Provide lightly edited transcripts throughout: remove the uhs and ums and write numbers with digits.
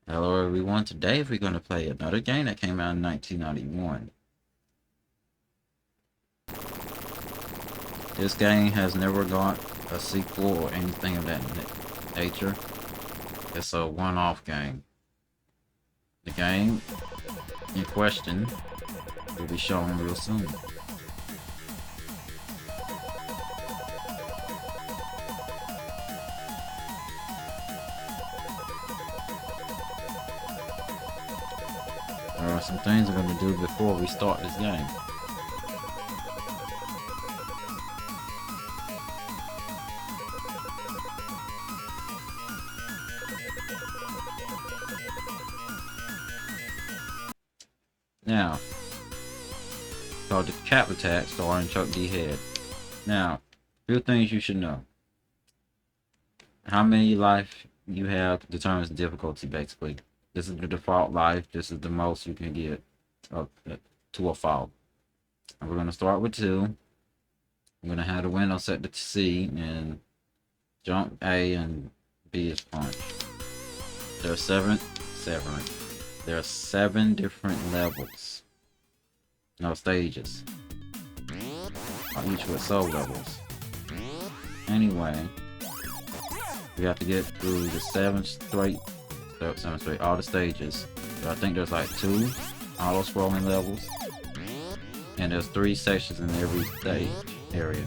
Hello everyone, today we're going to play another game that came out in 1991. This game has never got a sequel or anything of that nature. It's a one-off game. The game in question will be shown real soon. There are some things I'm going to do before we start this game. Now, called the Decap attack starring Chuck D. Head. Now, few things you should know. How many life you have determines the difficulty, basically. This is the default life. This is the most you can get up to a fault. And we're going to start with 2. I'm going to have the window set to C and jump A and B is punch. There are seven different levels. No, stages. Each with sub levels. Anyway, we have to get through the 7 straight, all the stages. So I think there's like 2 auto-scrolling levels, and there's 3 sections in every stage area.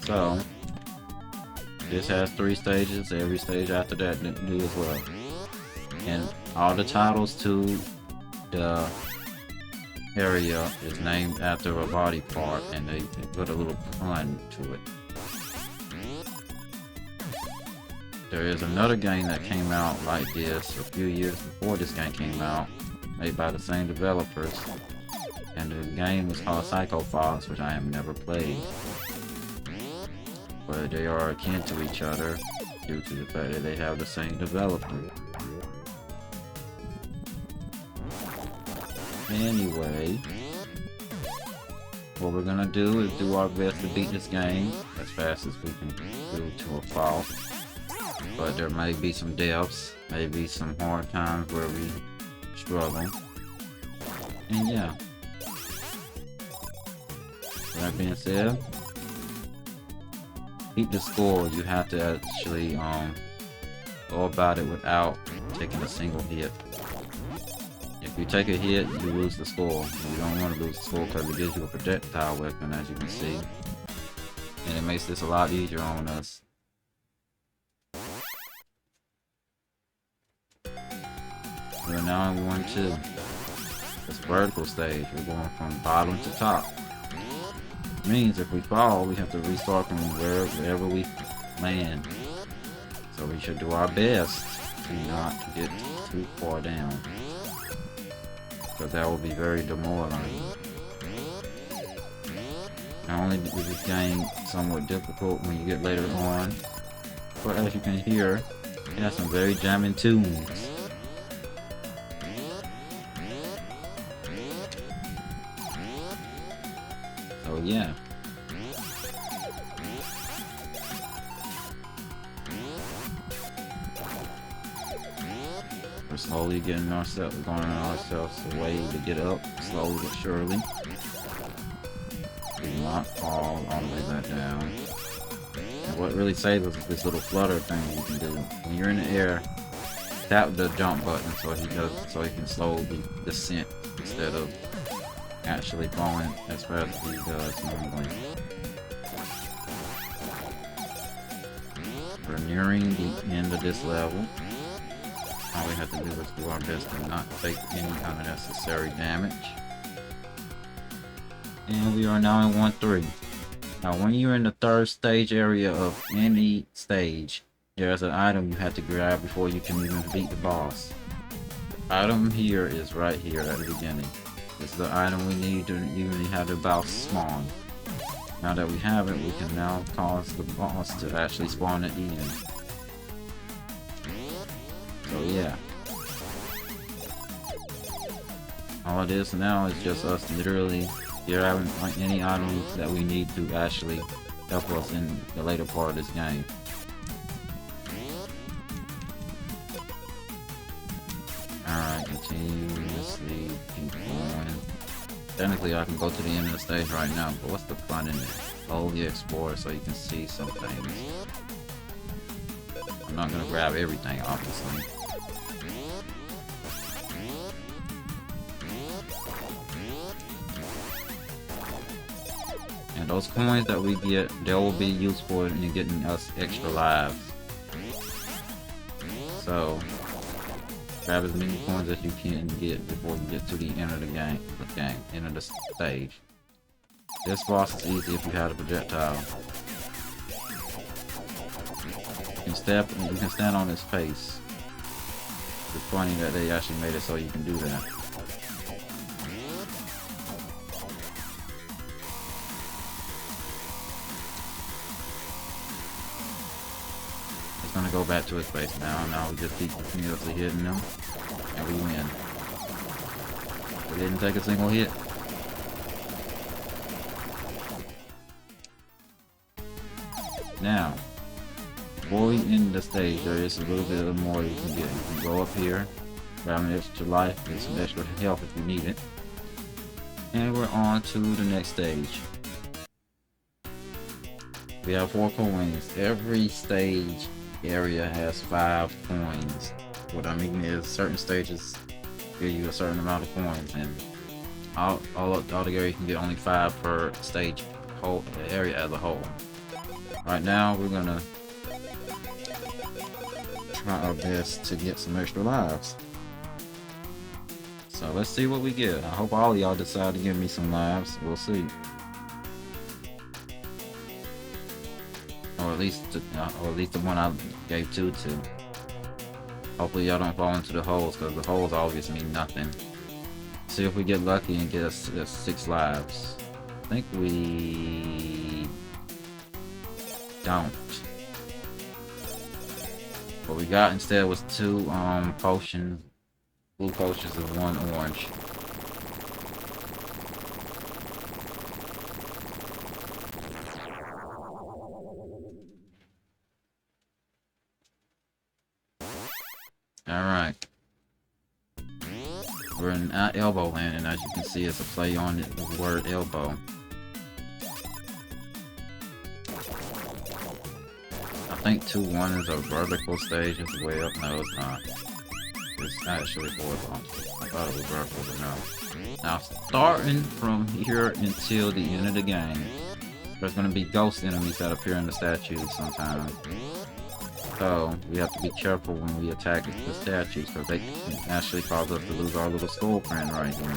So this has 3 stages. Every stage after that do as well, and all the titles to the area is named after a body part, and they put a little pun to it. There is another game that came out like this a few years before this game came out, made by the same developers, and the game was called Psycho Fox, which I have never played. But they are akin to each other due to the fact that they have the same developer. Anyway, what we're gonna do is do our best to beat this game as fast as we can do to a fault. But there may be some deaths, maybe some hard times where we struggle. And yeah. That being said, beat the score, you have to actually go about it without taking a single hit. If you take a hit, you lose the score. You don't want to lose the score because it gives you a projectile weapon, as you can see. And it makes this a lot easier on us. We're now in 1-2. It's vertical stage. We're going from bottom to top. It means if we fall, we have to restart from wherever we land. So we should do our best to not get too far down, because that will be very demoralizing. Not only is this game somewhat difficult when you get later on, but as you can hear, it has some very jamming tunes. So yeah. We're slowly getting ourselves, going ourselves a way to get up, slowly but surely. Do not fall all the way back down. And what really saves us is this little flutter thing you can do. When you're in the air, tap the jump button so he can slowly descend instead of actually falling as fast as he does normally. We're nearing the end of this level. All we have to do is do our best to not take any kind of necessary damage. And we are now in 1-3. Now when you're in the 3rd stage area of any stage, there's an item you have to grab before you can even beat the boss. The item here is right here at the beginning. This is the item we need to even have the boss spawn. Now that we have it, we can now cause the boss to actually spawn at the end. So yeah. All it is now is just us literally grabbing any items that we need to actually help us in the later part of this game. Alright, continuously keep going. Technically, I can go to the end of the stage right now, but what's the fun in it? Slowly explore so you can see some things. I'm not gonna grab everything, obviously. And those coins that we get, they will be useful in getting us extra lives. So, grab as many coins as you can get before you get to the end of the end of the stage. This boss is easy if you have a projectile. You can stand on his face. It's funny that they actually made it so you can do that. It's gonna go back to his face now. Now we just keep continuously hitting them, and we win. We didn't take a single hit. Now, before we end the stage, there is a little bit more you can get. You can go up here, grab an extra life, get some extra health if you need it. And we're on to the next stage. We have 4 coins. Every stage area has 5 coins. What I mean is certain stages give you a certain amount of coins, and altogether you can get only 5 per stage, whole area as a whole. Right now we're gonna try our best to get some extra lives. So let's see what we get. I hope all of y'all decide to give me some lives. We'll see. Or at least the one I gave 2 to. Hopefully y'all don't fall into the holes, because the holes always mean nothing. See if we get lucky and get us 6 lives. I think we don't. What we got instead was 2 potions, blue potions and 1 orange. Alright. We're in Elbow Land, and as you can see, it's a play on the word elbow. I think 2-1 is a vertical stage as well. No, it's not. It's actually horizontal. I thought it was vertical, but no. Now, starting from here until the end of the game, there's going to be ghost enemies that appear in the statues sometimes. So, we have to be careful when we attack the statues, because they can actually cause us to lose our little skull friend right here.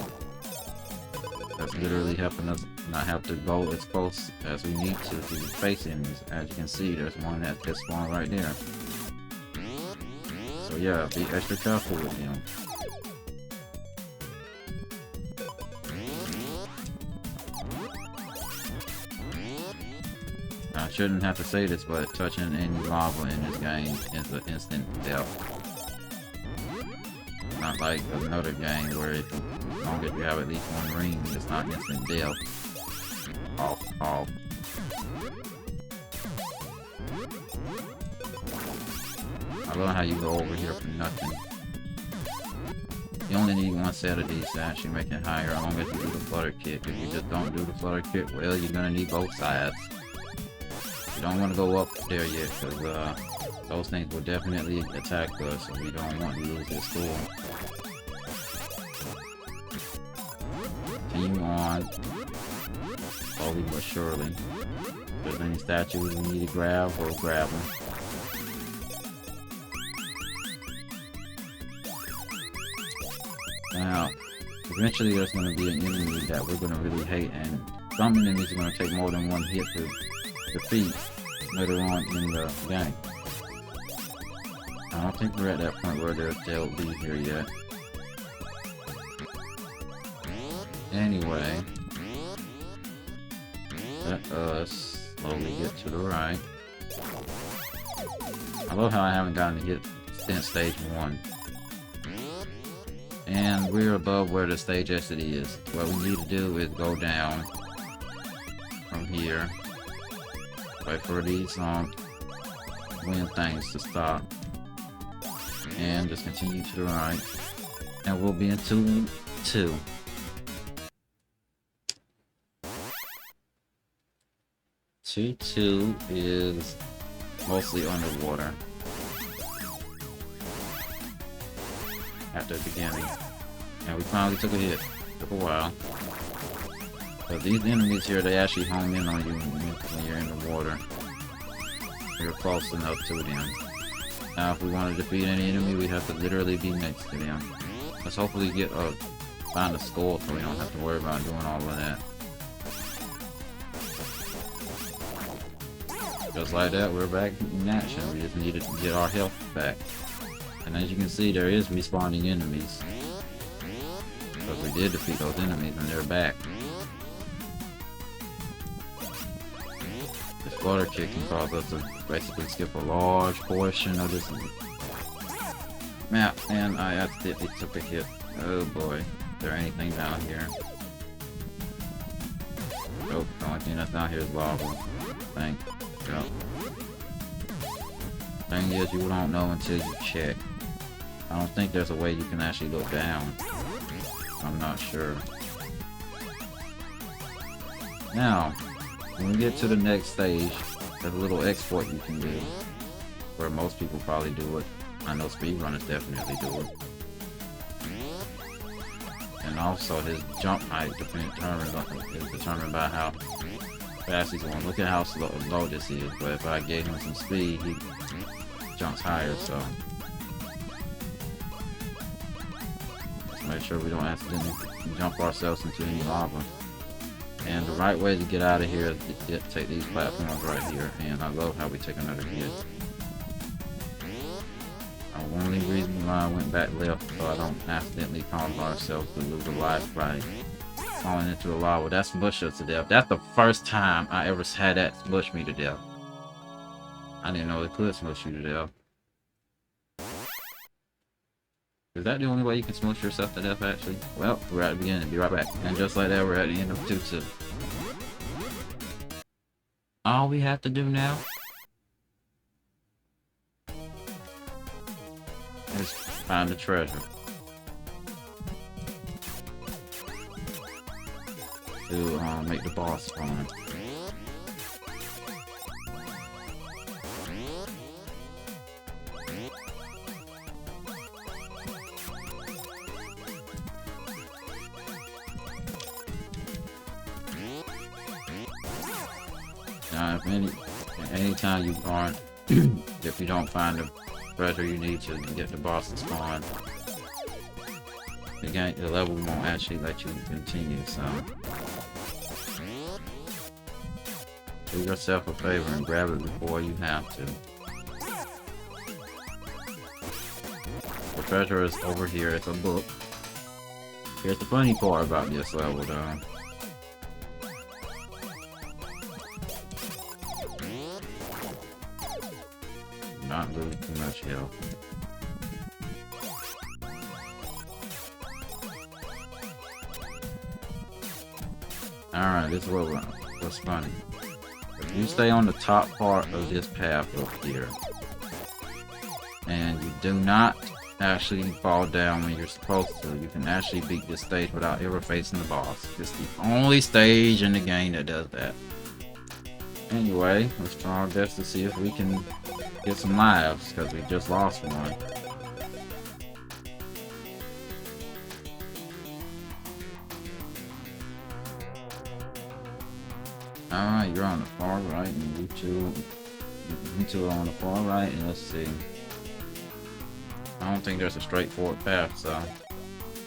That's literally helping us not have to go as close as we need to the face enemies. As you can see, there's one that just spawned right there. So yeah, be extra careful with him. I shouldn't have to say this, but touching any lava in this game is an instant death. Not like another game where as long as you have at least 1 ring, it's not instant death. Off. I love how you go over here for nothing. You only need 1 set of these to actually make it higher, as long as you do the flutter kit. If you just don't do the flutter kit, well, you're gonna need both sides. You don't want to go up there yet, because those things will definitely attack us, and we don't want to lose this score. Continue on, slowly but surely. If there's any statues we need to grab, we'll grab them. Now, eventually there's going to be an enemy that we're going to really hate, and some enemies are going to take more than 1 hit to defeat later on in the game. I don't think we're at that point where they'll be here yet. Anyway, let us slowly get to the right. I love how I haven't gotten to hit stage 1. And we're above where the stage exit is. What we need to do is go down from here. Wait for these wind things to stop. And just continue to the right. And we'll be in 2-2. Two is mostly underwater at the beginning. And we finally took a hit. Took a while. But these enemies here, they actually home in on you when you're in the water. You're close enough to them. Now, if we want to defeat any enemy, we have to literally be next to them. Let's hopefully find a skull so we don't have to worry about doing all of that. Just like that, we're back in action. We just needed to get our health back. And as you can see, there is respawning enemies. But we did defeat those enemies and they're back. This water kick can cause us to basically skip a large portion of this map, and I accidentally took a hit. Oh boy, is there anything down here? Nope, the only thing that's down here is lava. Thank you. Thing is, you don't know until you check. I don't think there's a way you can actually look down. I'm not sure. Now, when we get to the next stage, there's a little export you can do, where most people probably do it. I know speedrunners definitely do it. And also his jump height is determined by how fast he's going. Look at how low this is, but if I gave him some speed, he jumps higher, so let's make sure we don't accidentally jump ourselves into any lava. And the right way to get out of here is to take these platforms right here, and I love how we take another hit. The only reason why I went back left so I don't accidentally cause ourselves to lose a life by falling into the lava. That smushed us to death. That's the first time I ever had that smush me to death. I didn't know it could smush you to death. Is that the only way you can smush yourself to death, actually? Well, we're at the beginning. Be right back. And just like that, we're at the end of 2-2. All we have to do now is find the treasure. To make the boss spawn. Now, anytime you aren't, if you don't find the treasure you need to get the boss to spawn, the level won't actually let you continue, so do yourself a favor and grab it before you have to. The treasure is over here, it's a book. Here's the funny part about this level though. Not lose too much health. Alright, this is what's funny. If you stay on the top part of this path up here, and you do not actually fall down when you're supposed to, you can actually beat this stage without ever facing the boss. It's the only stage in the game that does that. Anyway, let's try our best to see if we can get some lives, because we just lost one. Alright, you're on the far right, and you two are on the far right, and let's see. I don't think there's a straightforward path, so.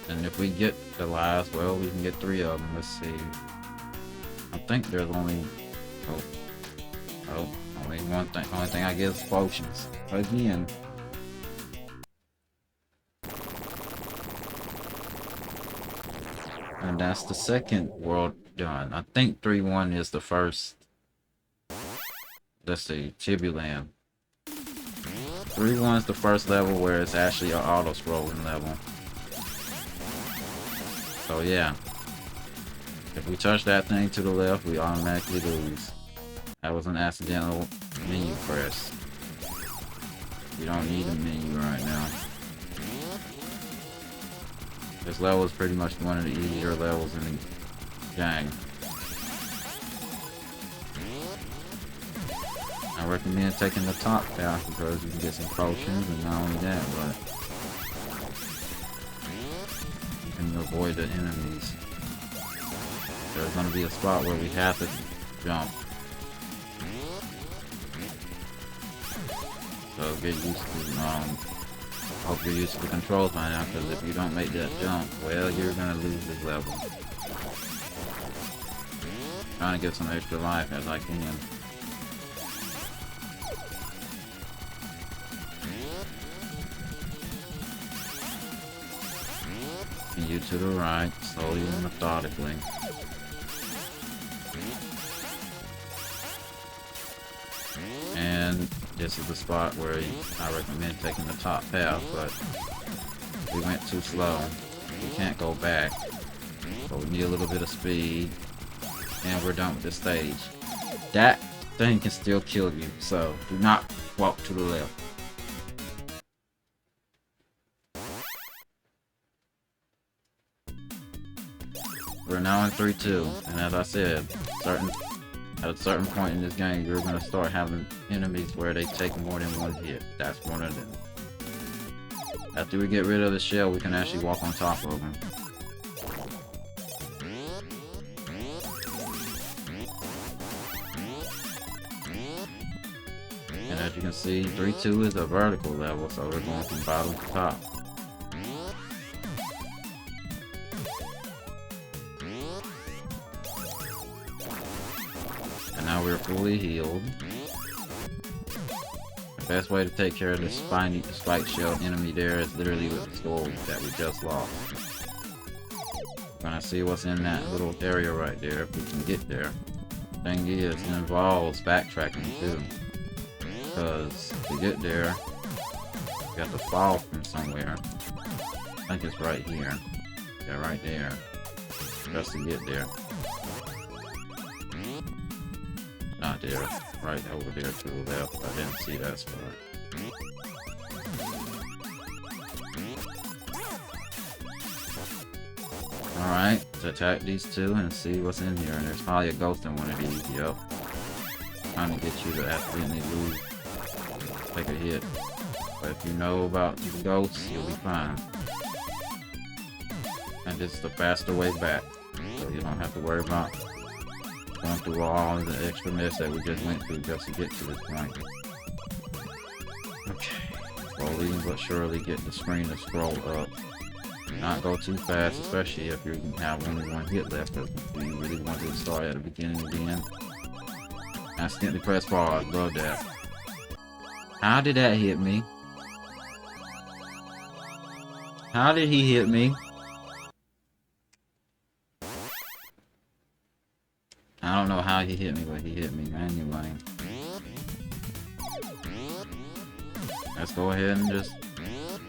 And if we get the lives, well, we can get 3 of them. Let's see. I think there's only... only one thing. Only thing I get is potions. Again. And that's the second world done. I think 3-1 is the first. Let's see, Tibuland. 3-1 is the first level where it's actually an auto-scrolling level. So yeah. If we touch that thing to the left, we automatically lose. That was an accidental menu press. You don't need a menu right now. This level is pretty much one of the easier levels in the game. I recommend taking the top path because you can get some potions, and not only that, but you can avoid the enemies. There's going to be a spot where we have to jump. So get used to, hope you're used to the controls by now, because if you don't make that jump, well, you're going to lose this level. Trying to get some extra life as I can. And you to the right, slowly and methodically. And this is the spot where I recommend taking the top path, but we went too slow. We can't go back. So we need a little bit of speed. And we're done with this stage. That thing can still kill you, so do not walk to the left. We're now in 3-2, and as I said, at a certain point in this game, you're going to start having enemies where they take more than one hit. That's one of them. After we get rid of the shell, we can actually walk on top of them. And as you can see, 3-2 is a vertical level, so we're going from bottom to top. Now we're fully healed. The best way to take care of this spike shell enemy there is literally with the sword that we just lost. We're gonna see what's in that little area right there if we can get there. Thing is, it involves backtracking too. Because to get there, you have to fall from somewhere. I think it's right here. Yeah, right there. Just to get there. Not there, right over there to the left. I didn't see that spot. Alright, let's attack these two and see what's in here. And there's probably a ghost in one of these, yep. Trying to get you to accidentally lose. Take a hit. But if you know about the ghosts, you'll be fine. And this is the faster way back. So you don't have to worry about going through all the extra mess that we just went through just to get to this point. Okay. Slowly but surely get the screen to scroll up. Not go too fast, especially if you have only one hit left, because you really want to start at the beginning again. Accidentally press pause, love that. How did that hit me? How did he hit me? I don't know how he hit me, but he hit me anyway. Let's go ahead and just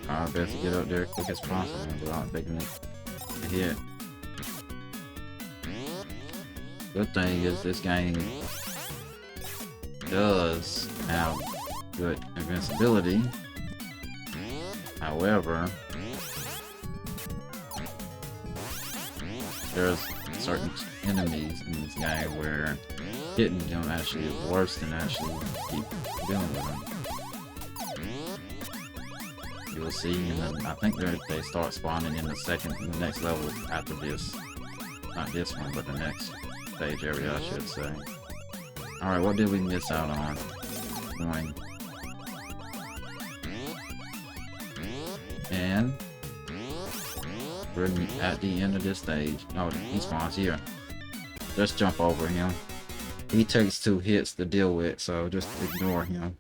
try our best to get up there as quick as possible without taking a hit. Good thing is this game does have good invincibility. However, there's certain enemies in this game where hitting them actually is worse than actually keep dealing with them. You will see, and then I think they start spawning in the next level after this. Not this one, but the next stage area, I should say. Alright, what did we miss out on? And we're at the end of this stage. Oh, he spawns here. Just jump over him. He takes 2 hits to deal with, so just ignore him.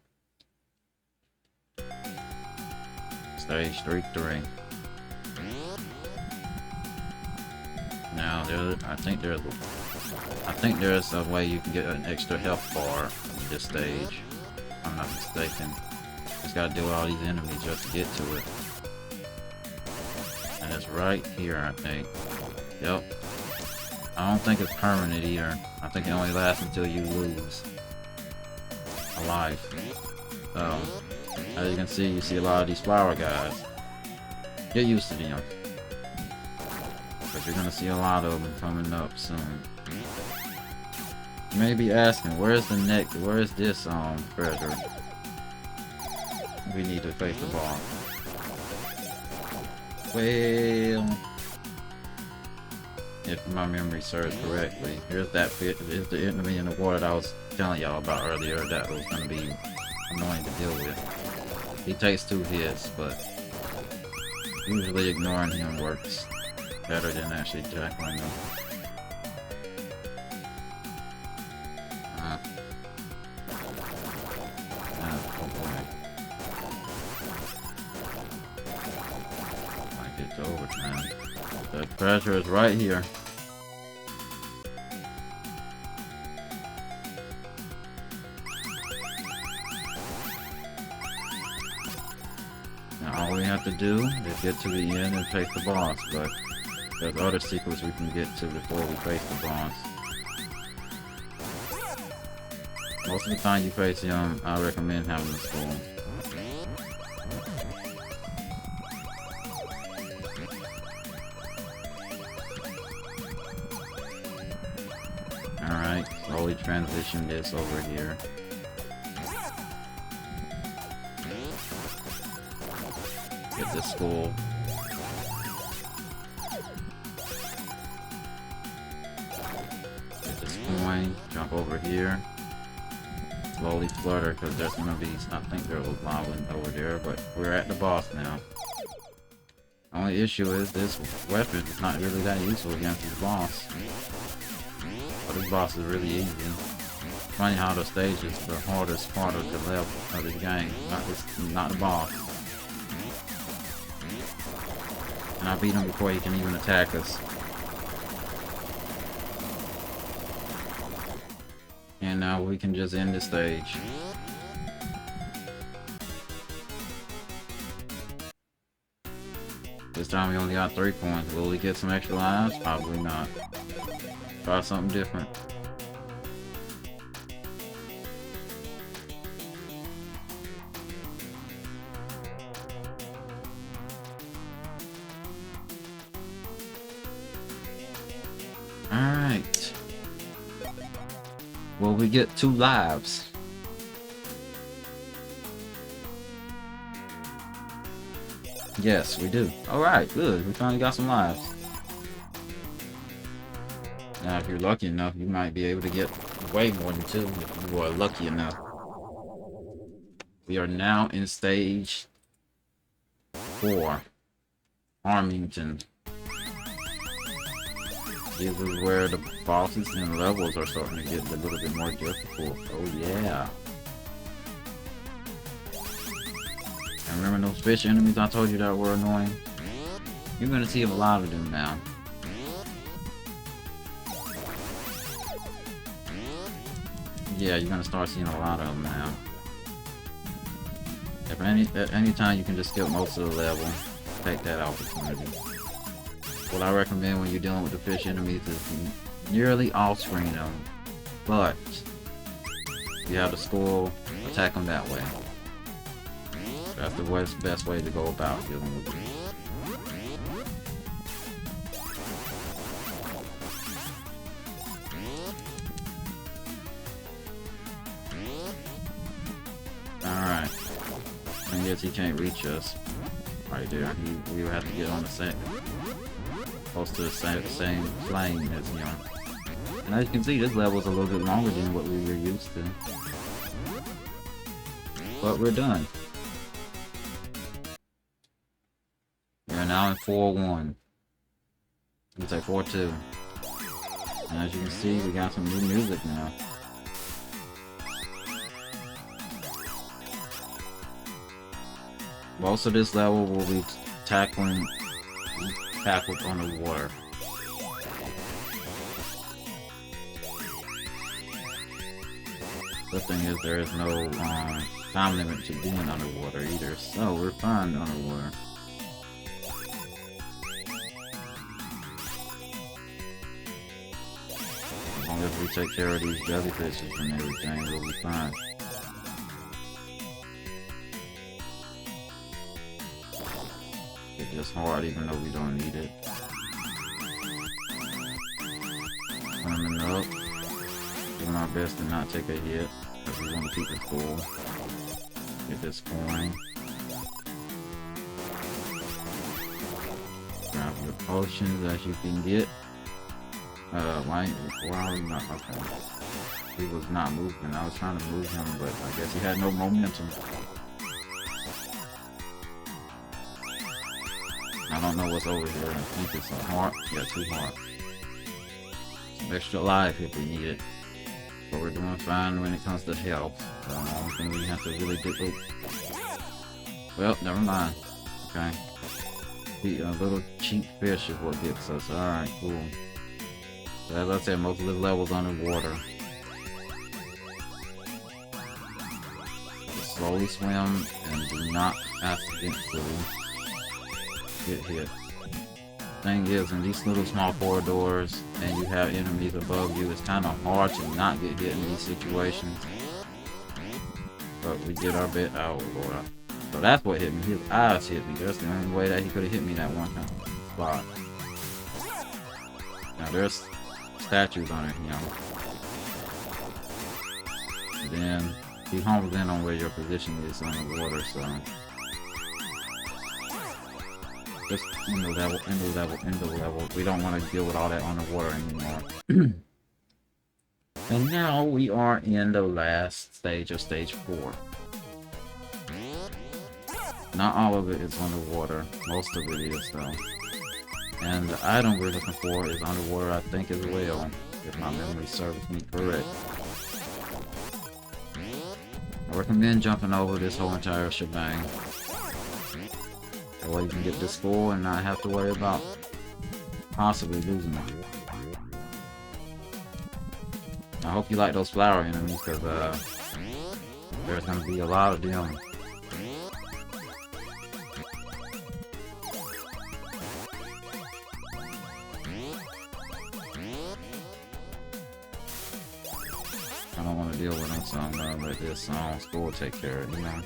Stage 3-3. Now I think there's a way you can get an extra health bar in this stage. If I'm not mistaken. Just gotta deal with all these enemies just to get to it. And it's right here, I think. Yep. I don't think it's permanent either. I think it only lasts until you lose a life. So, as you can see, you see a lot of these flower guys. Get used to them. Because you're gonna see a lot of them coming up soon. You may be asking, where's the next, where's this treasure? We need to face the boss. Well, if my memory serves correctly, here's that fit. Here's the enemy in the water that I was telling y'all about earlier that was gonna be annoying to deal with. He takes 2 hits, but usually ignoring him works better than actually tackling him. Oh boy. Might get to overtime. The treasure is right here. Now all we have to do is get to the end and face the boss, but there's other secrets we can get to before we face the boss. Most of the time you face him, I recommend having the skull. Alright, slowly transition this over here. Get the skull. Get this coin, jump over here. Slowly flutter, because there's gonna be, I think there's a lava over there, but we're at the boss now. Only issue is this weapon is not really that useful against this boss. But this boss is really easy. Funny how the stage is the hardest part of the level of this game, not the boss. And I beat him before he can even attack us. And now we can just end the stage. This time we only got 3 coins. Will we get some extra lives? Probably not. Try something different. Alright. Will we get 2 lives? Yes, we do. Alright, good. We finally got some lives. Now, if you're lucky enough, you might be able to get way more than 2 if you are lucky enough. We are now in stage 4. Armington. This is where the bosses and levels are starting to get a little bit more difficult. Oh yeah. And remember those fish enemies I told you that were annoying? You're gonna see a lot of them now. Yeah, you're gonna start seeing a lot of them now. If at any time you can just skip most of the level, take that opportunity. What I recommend when you're dealing with the fish enemies is nearly off-screen them, but if you have the skull, attack them that way. That's the best way to go about dealing with them. Alright. I guess he can't reach us. Right there. We would have to get on the same, close to the same plane as him. And as you can see, this level is a little bit longer than what we were used to. But we're done. We're now in 4-1. Let's say 4-2. And as you can see, we got some new music now. Most of this level will be tackled on the water. The thing is, there is no time limit to being underwater either, so we're fine underwater. As long as we take care of these jellyfishes and everything, we'll be fine. It's just hard even though we don't need it. our best to not take a hit, because we want to keep it full. Get this coin. Grab your potions as you can get. Why are we not? Okay. He was not moving. I was trying to move him, but I guess he had no momentum. I don't know what's over here. I think it's a heart. Yeah, 2 hearts. Some extra life if we need it. But we're doing fine when it comes to health. The only thing we have to really do. Oh. Well, never mind. Okay. The little cheap fish is what gets us. Alright, cool. So as I said, most of the levels underwater. Just slowly swim and do not accidentally get hit. Thing is, in these little small corridors and you have enemies above you, it's kind of hard to not get hit in these situations. But we did our bit. Oh lord. So that's what hit me. His eyes hit me. That's the only way that he could have hit me that one time. Spot. Now there's statues on it, you know. And then he homes in on where your position is on the water, so just in the level. We don't want to deal with all that underwater anymore. And now we are in the last stage of stage 4. Not all of it is underwater. Most of it is though. And the item we're looking for is underwater, I think, as well, if my memory serves me correct. I recommend jumping over this whole entire shebang. That way you can get this score and not have to worry about possibly losing it. I hope you like those flower enemies, because there's going to be a lot of them. I don't want to deal with them, so I'm going to let this score take care of it, you know.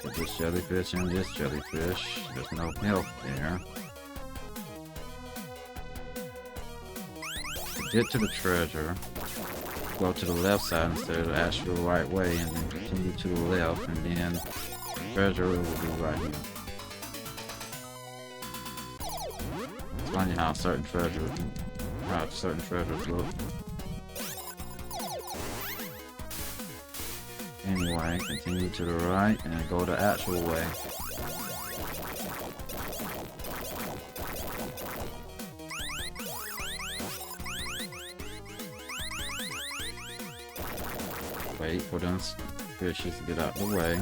Put this jellyfish and this jellyfish. There's no health there. To get to the treasure, go to the left side instead of the actual right way, and then continue to the left, and then the treasure will be right here. It's funny how certain treasures look. Anyway, continue to the right and go the actual way. Wait for them fishes to get out of the way.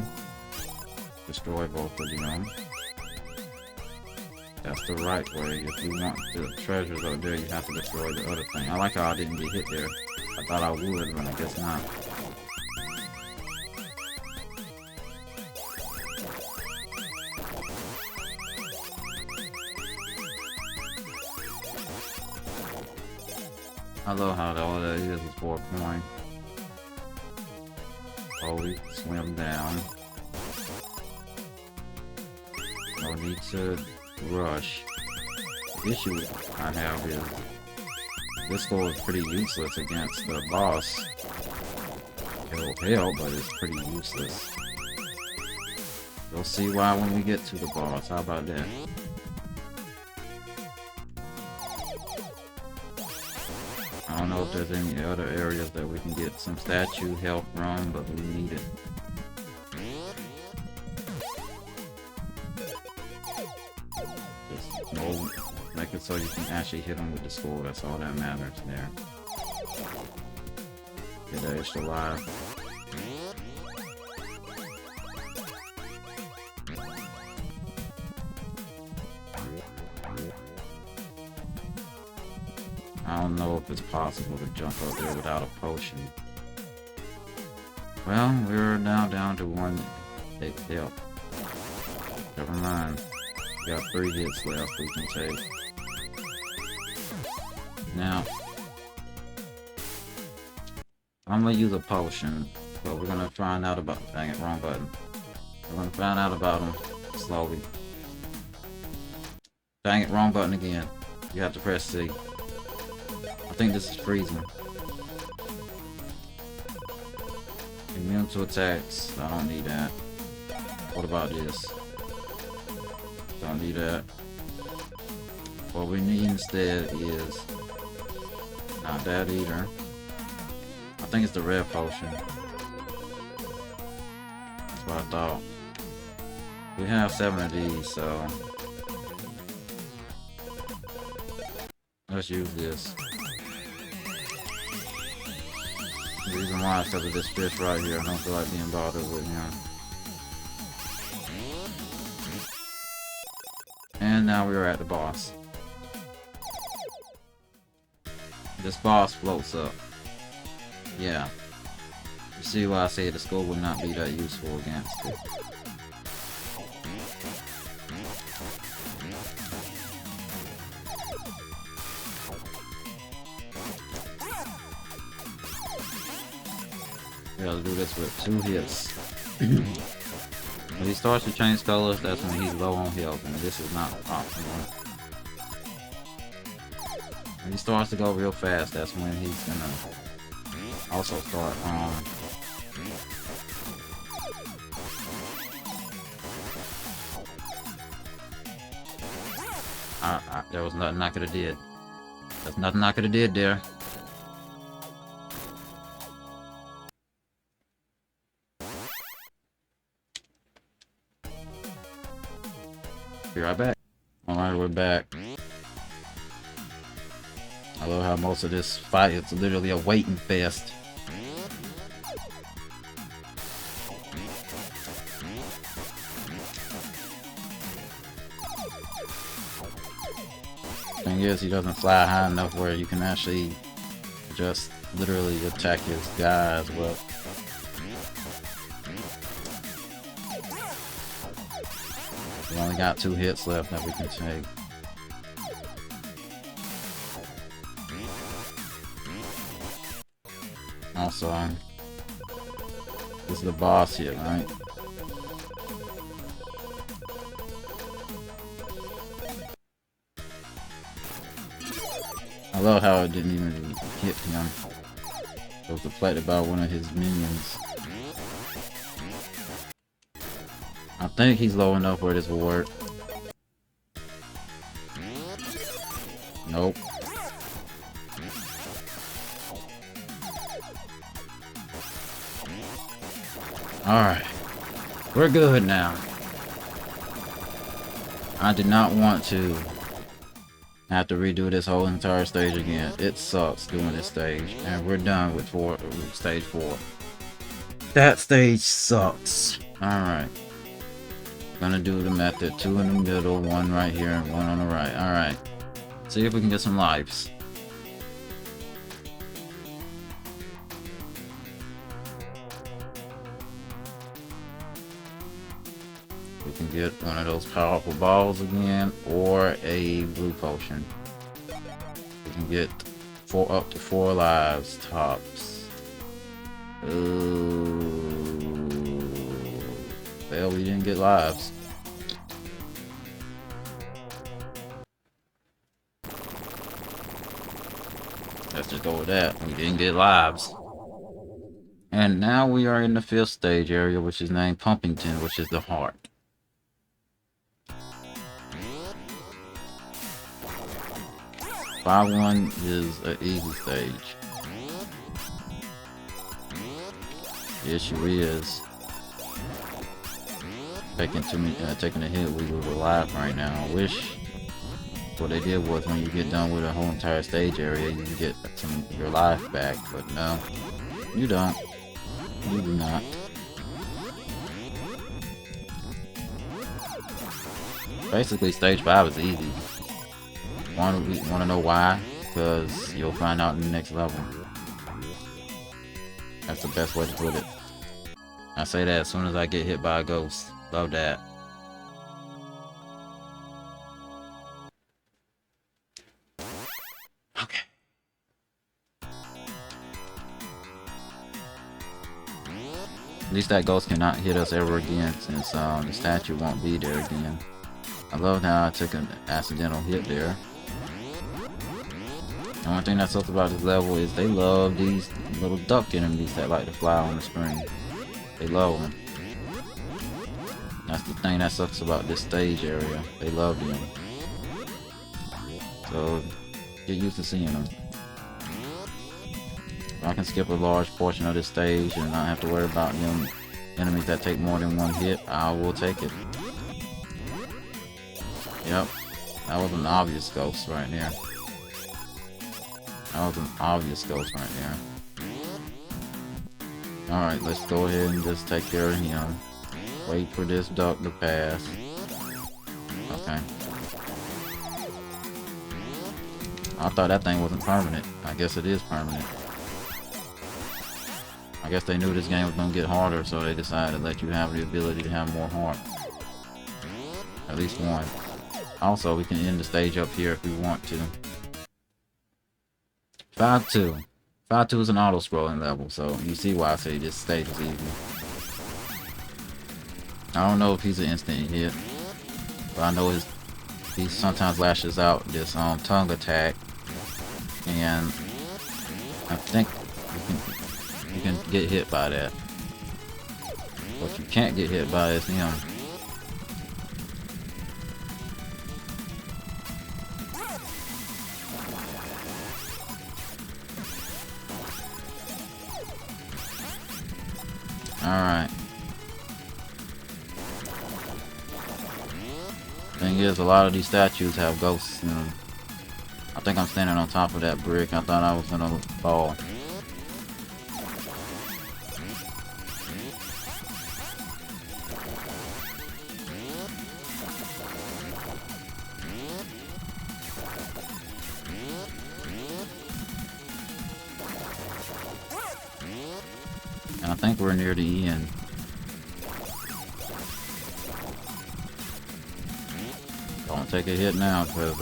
Destroy both of them. That's the right way. If you want the treasures up there, you have to destroy the other thing. I like how I didn't get hit there. I thought I would, but I guess not. I love how all that is for a coin. Slowly swim down. No need to rush. The issue I have is this score is pretty useless against the boss. It'll help, but it's pretty useless. You'll see why when we get to the boss. How about that? I don't know if there's any other areas that we can get some statue health from, but we need it. Just make it so you can actually hit them with the sword. That's all that matters there. Get that extra life. I don't know if it's possible to jump up there without a potion. Well, we're now down to 1 health. Never mind. We got 3 hits left we can take. Now, I'm gonna use a potion, but we're gonna find out about. Dang it, wrong button. We're gonna find out about them slowly. Dang it, wrong button again. You have to press C. I think this is freezing. Immune to attacks. I don't need that. What about this? Don't need that. What we need instead is not that either. I think it's the red potion. That's what I thought. We have 7 of these, so let's use this. The reason why is because of this fish right here. I don't feel like being bothered with him. And now we are at the boss. This boss floats up. Yeah. You see why I say the skull would not be that useful against it. We gotta do this with 2 hits. When he starts to change colors, that's when he's low on health, and this is not optimal. When he starts to go real fast, that's when he's gonna also start there was nothing I could have did. There's nothing I could have did there. Be right back. Alright, we're back. I love how most of this fight is literally a waiting fest. Thing is, he doesn't fly high enough where you can actually just literally attack his guy as well. We only got 2 hits left that we can take. Also, this is the boss here, right? I love how it didn't even hit him. It was deflected by one of his minions. I think he's low enough where this will work. Nope. Alright. We're good now. I did not want to have to redo this whole entire stage again. It sucks doing this stage. And we're done with stage 4. That stage sucks. Alright. Gonna do the method. 2 in the middle, 1 right here, and 1 on the right. Alright. See if we can get some lives. We can get one of those powerful balls again, or a blue potion. We can get up to 4 lives tops. Well, we didn't get lives. Let's just go with that. We didn't get lives. And now we are in the 5th stage area, which is named Pumpington, which is the heart. Five 1 is an easy stage. The issue is taking a hit. We were alive right now. I wish what they did was when you get done with a whole entire stage area, you can get your life back. But no, you don't. You do not. Basically, stage 5 is easy. Want to know why? Because you'll find out in the next level. That's the best way to put it. I say that as soon as I get hit by a ghost. Love that. Okay. At least that ghost cannot hit us ever again, since the statue won't be there again. I love how I took an accidental hit there. The only thing that sucks about this level is they love these little duck enemies that like to fly on the screen. They love them. That's the thing that sucks about this stage area. They love them. So, get used to seeing them. If I can skip a large portion of this stage and not have to worry about them enemies that take more than one hit, I will take it. Yep. That was an obvious ghost right there. That was an obvious ghost right there. Alright, let's go ahead and just take care of him. Wait for this duck to pass. Okay. I thought that thing wasn't permanent. I guess it is permanent. I guess they knew this game was gonna get harder, so they decided to let you have the ability to have more heart. At least one. Also, we can end the stage up here if we want to. 5-2. 5-2 is an auto-scrolling level, so you see why I say this stage is easy. I don't know if he's an instant hit, but I know he sometimes lashes out this tongue attack, and I think you can get hit by that. What you can't get hit by is him. Alright. Thing is, a lot of these statues have ghosts in them. I think I'm standing on top of that brick. I thought I was gonna fall. And I think we're near the end. Don't take a hit now, because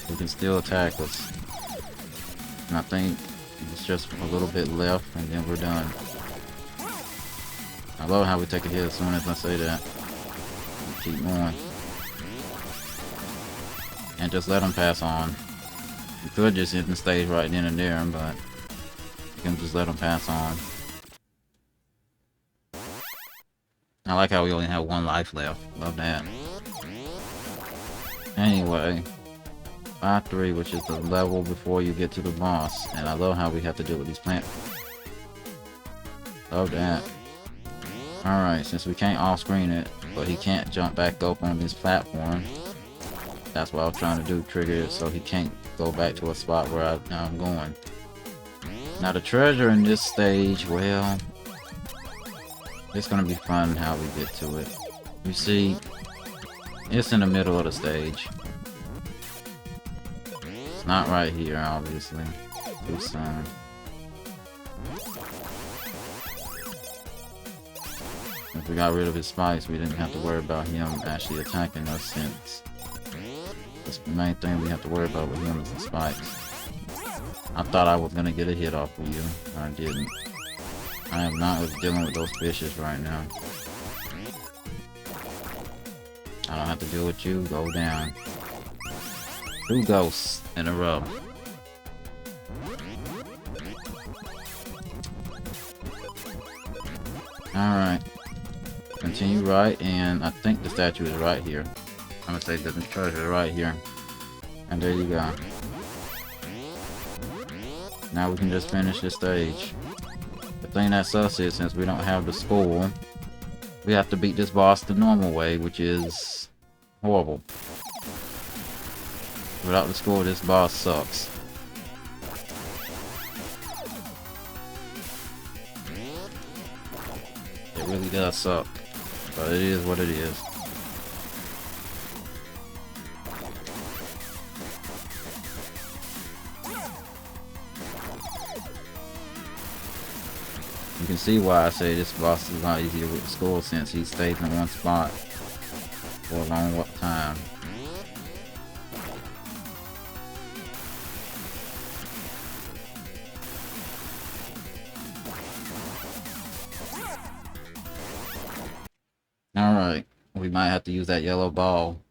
he can still attack us. And I think it's just a little bit left, and then we're done. I love how we take a hit as soon as I say that. Keep going. And just let him pass on. You could just hit the stage right then and there, but you can just let him pass on. I like how we only have one life left. Love that. Anyway, 5-3, which is the level before you get to the boss. And I love how we have to deal with these plants. Love that. Alright, since we can't off-screen it, but he can't jump back up on this platform. That's what I was trying to do, trigger it so he can't go back to a spot where I'm going. Now the treasure in this stage, well, it's gonna be fun how we get to it. You see, it's in the middle of the stage. It's not right here, obviously. Too soon. If we got rid of his spikes, we didn't have to worry about him actually attacking us, since that's the main thing we have to worry about with him is the spikes. I thought I was gonna get a hit off of you. I didn't. I am not dealing with those fishes right now. I don't have to deal with you. Go down. 2 ghosts in a row. Alright. Continue right, and I think the statue is right here. I'm gonna say the treasure is right here. And there you go. Now we can just finish this stage. The thing that sucks is, since we don't have the score, we have to beat this boss the normal way, which is horrible. Without the score, this boss sucks. It really does suck, but it is what it is. You can see why I say this boss is a lot easier with the score, since he stays in one spot for a long time. Alright, we might have to use that yellow ball.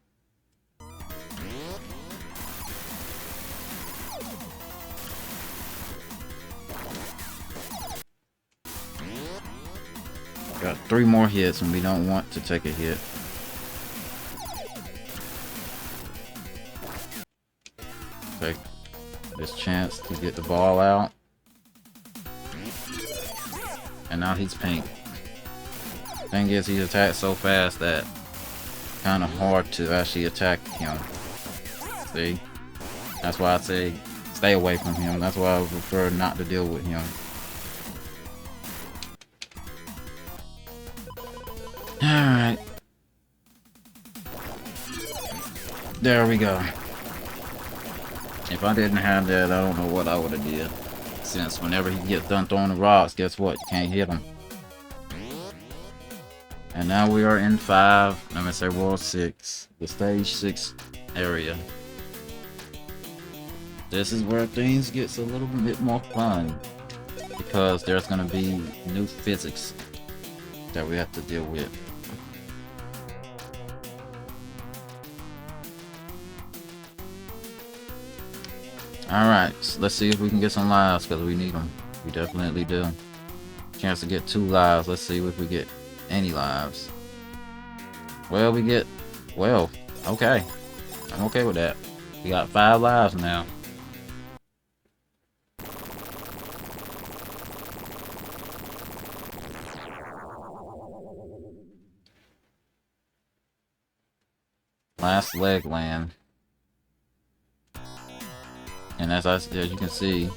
3 more hits and we don't want to take a hit. Take this chance to get the ball out. And now he's pink. Thing is, he attacks so fast that kind of hard to actually attack him. See? That's why I say stay away from him. That's why I prefer not to deal with him. Alright. There we go. If I didn't have that, I don't know what I would have did. Since whenever he gets done throwing the rocks, guess what? You can't hit him. And now we are in 5, I'm gonna say World 6, the stage 6 area. This is where things gets a little bit more fun, because there's gonna be new physics that we have to deal with. Alright, so let's see if we can get some lives, because we need them. We definitely do. Chance to get 2 lives. Let's see if we get any lives. Well, we get... Well, okay. I'm okay with that. We got 5 lives now. Last leg land. And as you can see, I'm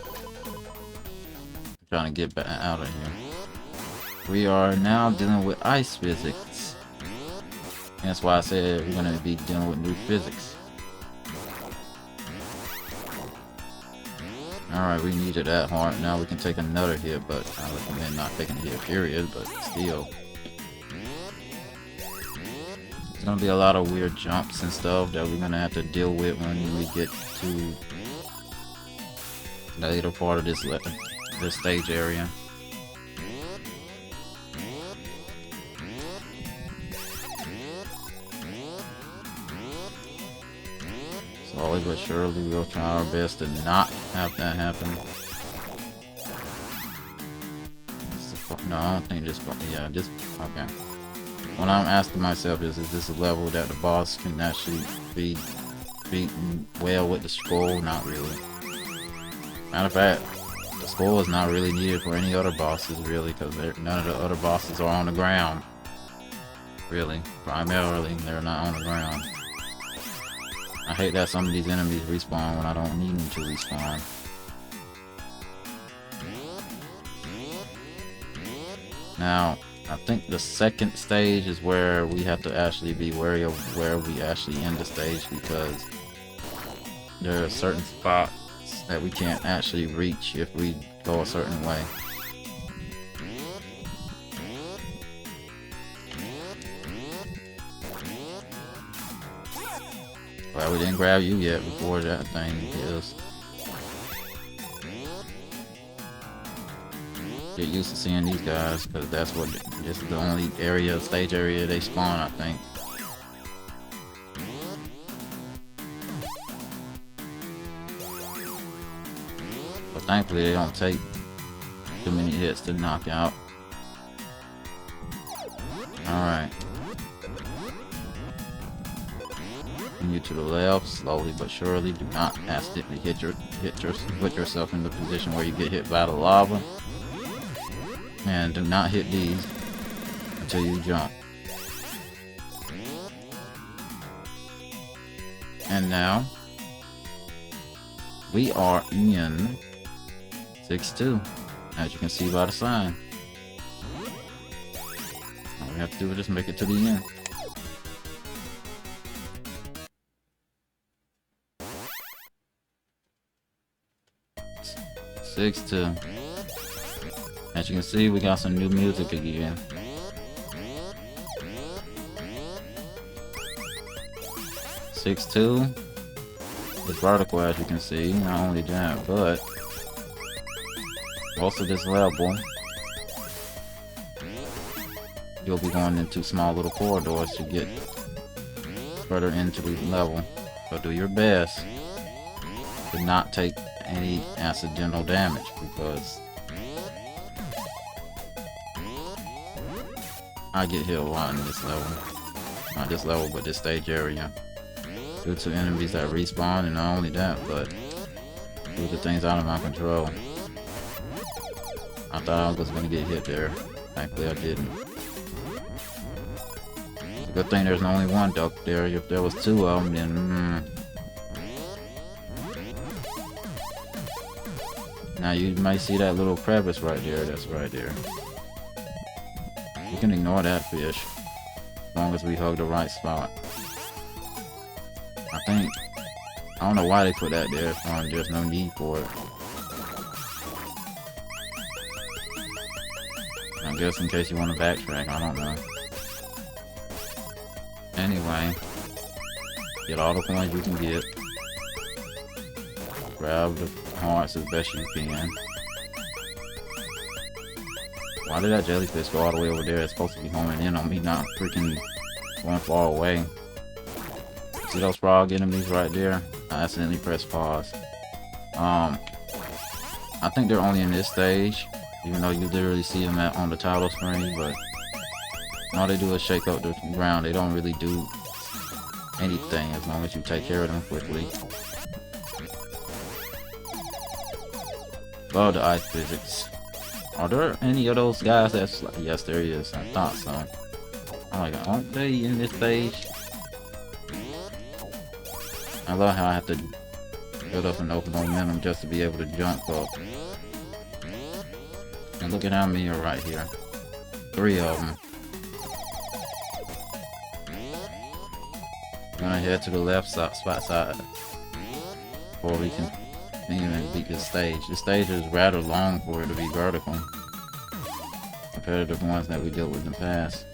trying to get back out of here. We are now dealing with ice physics. And that's why I said we're going to be dealing with new physics. Alright, we needed that hard. Now we can take another hit, but I recommend not taking a hit, period, but still. There's going to be a lot of weird jumps and stuff that we're going to have to deal with when we get to the later part of this stage area. Slowly but surely we'll try our best to not have that happen. No, I don't think just okay. What I'm asking myself is this a level that the boss can actually be beaten well with the scroll? Not really. Matter of fact, the scroll is not really needed for any other bosses, really, because none of the other bosses are on the ground. Really, primarily, they're not on the ground. I hate that some of these enemies respawn when I don't need them to respawn. Now, I think the second stage is where we have to actually be wary of where we actually end the stage, because there are certain spots that we can't actually reach if we go a certain way. Well, we didn't grab you yet before that thing is. Get used to seeing these guys, because that's what this is the only stage area they spawn, I think. But thankfully they don't take too many hits to knock out. Alright. Continue to the left, slowly but surely. Do not accidentally put yourself in the position where you get hit by the lava. And do not hit these until you jump. And now we are in 6-2, as you can see by the sign. All we have to do is just make it to the end. Six two. As you can see, we got some new music again. 6-2. It's vertical, as you can see. Not only that, but most of this level, you'll be going into small little corridors to get further into the level. So do your best to not take any accidental damage, because I get hit a lot in this level. Not this level, but this stage area. Due to enemies that respawn, and not only that, but due to things out of my control. I thought I was gonna get hit there. Thankfully I didn't. Good thing there's only one duck there. If there was two of them, then Now you might see that little crevice right there. That's right there. You can ignore that fish, as long as we hug the right spot. I don't know why they put that there. There's no need for it. I guess in case you want to backtrack, I don't know. Anyway, get all the coins you can get. Grab the hearts as best you can. Why did that jellyfish go all the way over there? It's supposed to be homing in on me, not freaking going far away. See those frog enemies right there? I accidentally pressed pause. I think they're only in this stage, even though you literally see them on the title screen, but all they do is shake up the ground. They don't really do anything as long as you take care of them quickly. Love the ice physics. Are there any of those guys that's like, yes there is, I thought so. Oh my god, aren't they in this stage? I love how I have to build up enough momentum just to be able to jump up. And look at how many are right here. 3 of them. I'm gonna head to the left side, spot side before we can even beat this stage. This stage is rather long for it to be vertical compared to the ones that we dealt with in the past.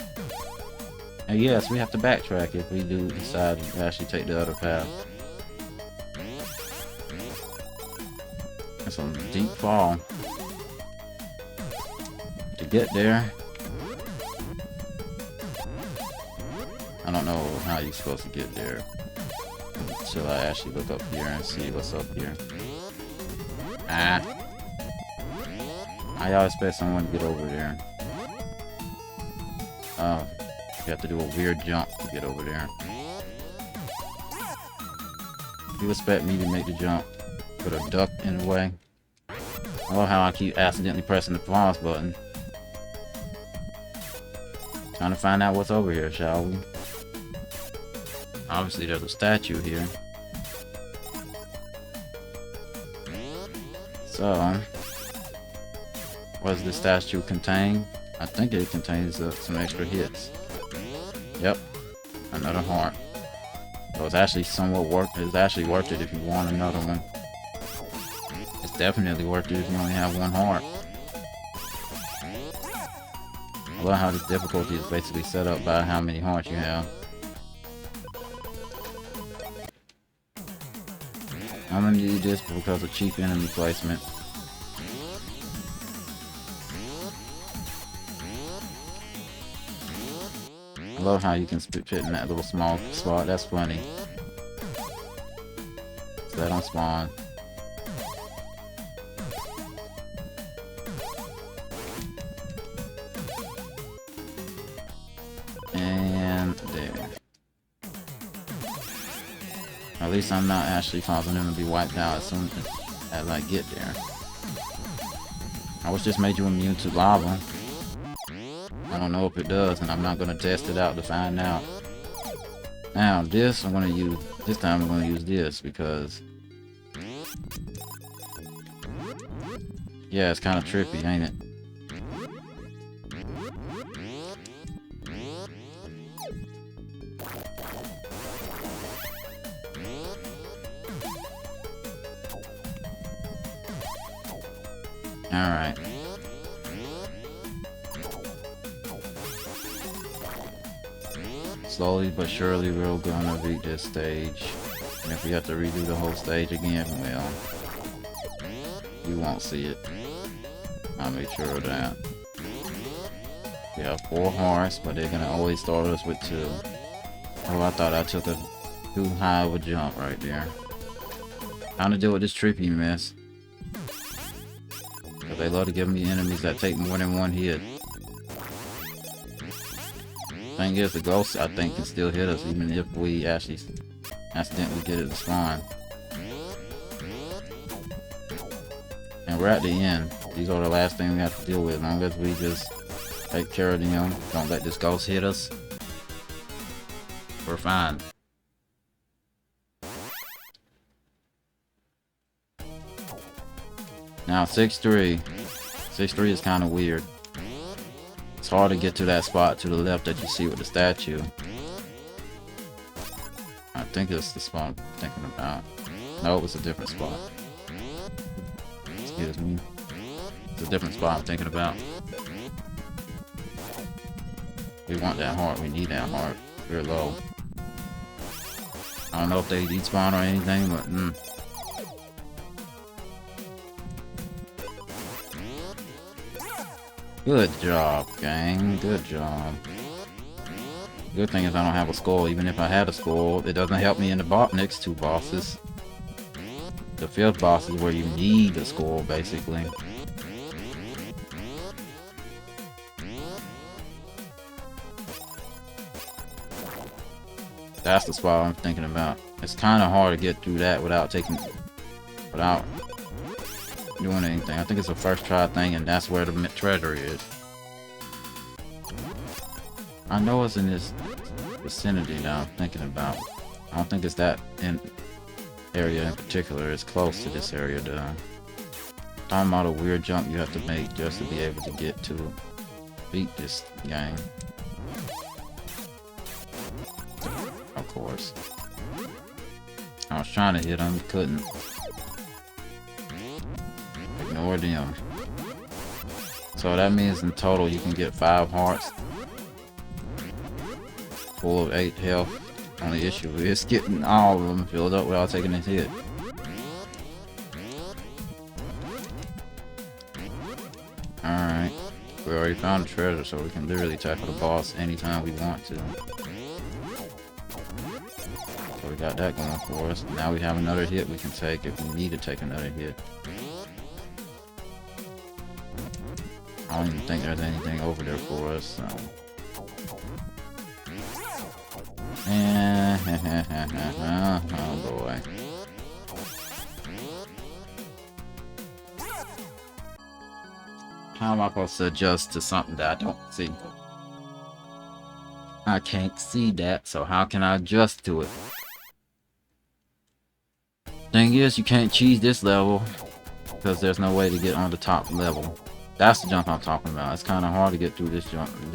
And yes, we have to backtrack if we do decide to actually take the other path. It's a deep fall. To get there, I don't know how you're supposed to get there until I actually look up here and see what's up here. How y'all expect someone to get over there? Oh, you have to do a weird jump to get over there. You expect me to make the jump with a duck in the way? I love how I keep accidentally pressing the pause button. Trying to find out what's over here, shall we? Obviously there's a statue here. So, what does this statue contain? I think it contains some extra hits. Yep, another heart. So it's actually it's actually worth it if you want another one. It's definitely worth it if you only have one heart. I love how this difficulty is basically set up by how many hearts you have. I'm gonna need this because of cheap enemy placement. I love how you can fit in that little small spot. That's funny. So that don't spawn. And there. At least I'm not actually causing them to be wiped out as soon as I get there. I was just made you immune to lava. I don't know if it does, and I'm not going to test it out to find out. Now this I'm going to use, this time I'm going to use this because yeah, it's kind of trippy, ain't it? Alright. Slowly but surely we're gonna beat this stage. And if we have to redo the whole stage again, well, you won't see it. I'll make sure of that. We have 4 hearts, but they're gonna always start us with 2. Oh, I thought I took a too high of a jump right there. Time to deal with this trippy mess. They love to give me enemies that take more than one hit. Thing is, the ghost, I think, can still hit us even if we actually accidentally get it to spawn. And we're at the end. These are the last thing we have to deal with. As long as we just take care of them, don't let this ghost hit us, we're fine. Now 6-3. 6-3 is kind of weird. It's hard to get to that spot to the left that you see with the statue. I think it's the spot I'm thinking about. No, it's a different spot. Excuse me. It's a different spot I'm thinking about. We want that heart. We need that heart. We're low. I don't know if they despawn or anything, but Good job, gang. Good job. Good thing is I don't have a skull. Even if I had a skull, it doesn't help me in the next two bosses. The fifth boss is where you need a skull, basically. That's the spot I'm thinking about. It's kind of hard to get through that without doing anything. I think it's a first try thing, and that's where the treasure is. I know it's in this vicinity that I'm thinking about. I don't think it's that area in particular. It's close to this area though. Talking about a weird jump you have to make just to be able to get to beat this game. Of course. I was trying to hit him, couldn't. Ignore them. So that means in total you can get 5 hearts. Full of 8 health. Only issue is getting all of them filled up without taking a hit. Alright. We already found a treasure, so we can literally tackle the boss anytime we want to. So we got that going for us. Now we have another hit we can take if we need to take another hit. I don't even think there's anything over there for us, so. Oh boy. How am I supposed to adjust to something that I don't see? I can't see that, so how can I adjust to it? Thing is, you can't cheese this level because there's no way to get on the top level. That's the jump I'm talking about. It's kind of hard to get through this jump. You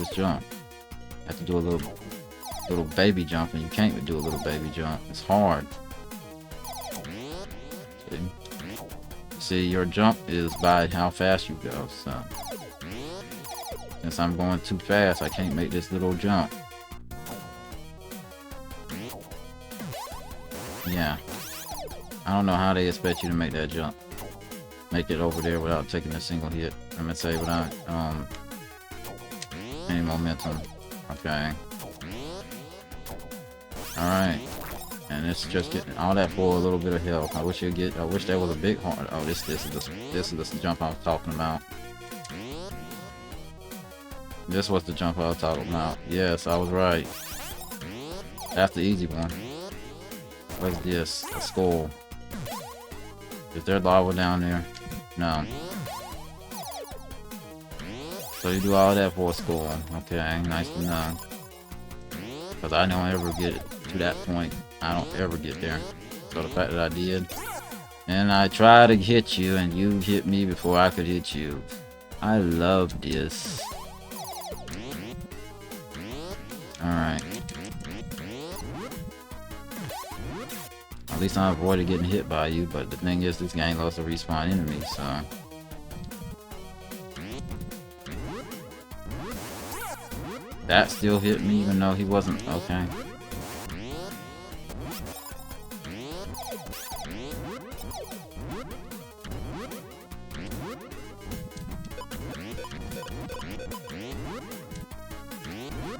have to do a little baby jump, and you can't do a little baby jump. It's hard. See, your jump is by how fast you go. So since I'm going too fast, I can't make this little jump. Yeah. I don't know how they expect you to make that jump. Make it over there without taking a single hit. I'm gonna say without any momentum. Okay. Alright. And it's just getting all that for a little bit of health. I wish there was a big heart. Oh, this is the jump I was talking about. This was the jump I was talking about. Yes, I was right. That's the easy one. What's this? A skull. Is there lava down there? No. So you do all that for a skull. Okay, nice to know. Because I don't ever get to that point. I don't ever get there. So the fact that I did, and I tried to hit you, and you hit me before I could hit you. I love this. Alright. At least I avoided getting hit by you, but the thing is, this game loves to respawn enemies, so. That still hit me even though he wasn't. Okay.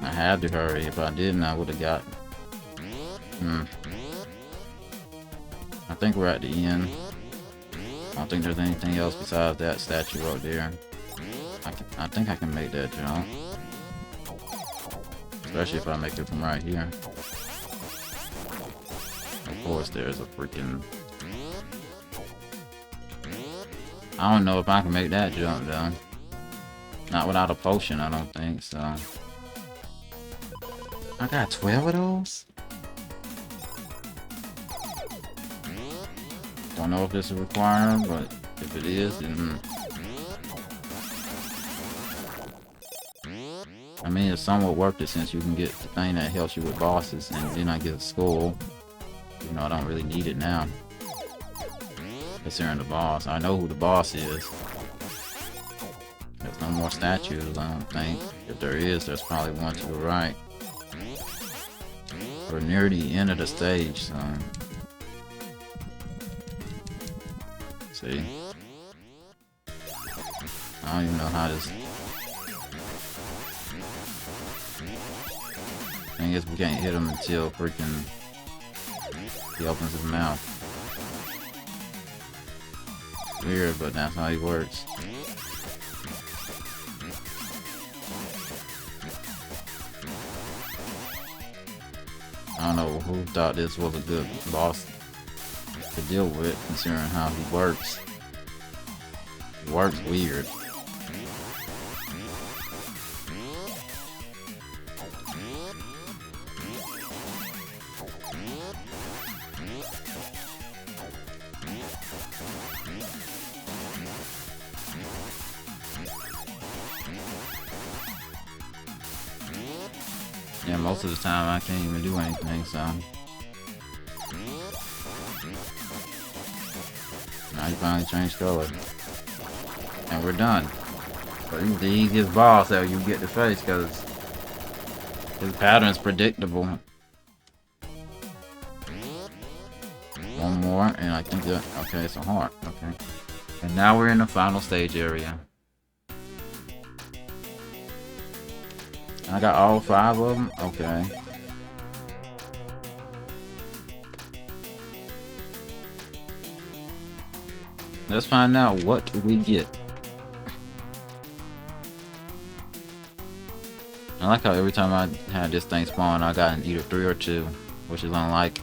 I had to hurry. If I didn't, I would have got. I think we're at the end. I don't think there's anything else besides that statue right there. I think I can make that jump. Especially if I make it from right here. Of course, there's a freaking... I don't know if I can make that jump, though. Not without a potion, I don't think, so... I got 12 of those? Don't know if this is required, but if it is, then... I mean, it's somewhat worth it since you can get the thing that helps you with bosses, and then I get a skull. You know, I don't really need it now. Considering the boss. I know who the boss is. There's no more statues, I don't think. If there is, there's probably one to the right. We're near the end of the stage, so... See? I don't even know how this... I guess we can't hit him until freaking... he opens his mouth. Weird, but that's how he works. I don't know who thought this was a good boss to deal with, considering how he works. He works weird. Yeah, most of the time I can't even do anything, so... Now you finally changed color. And we're done. But he's the easiest boss that you get to face, because his pattern's predictable. One more, and I think that... Okay, it's a heart. Okay. And now we're in the final stage area. I got all 5 of them? Okay. Let's find out what we get. I like how every time I had this thing spawn, I got an either 3 or 2, which is unlike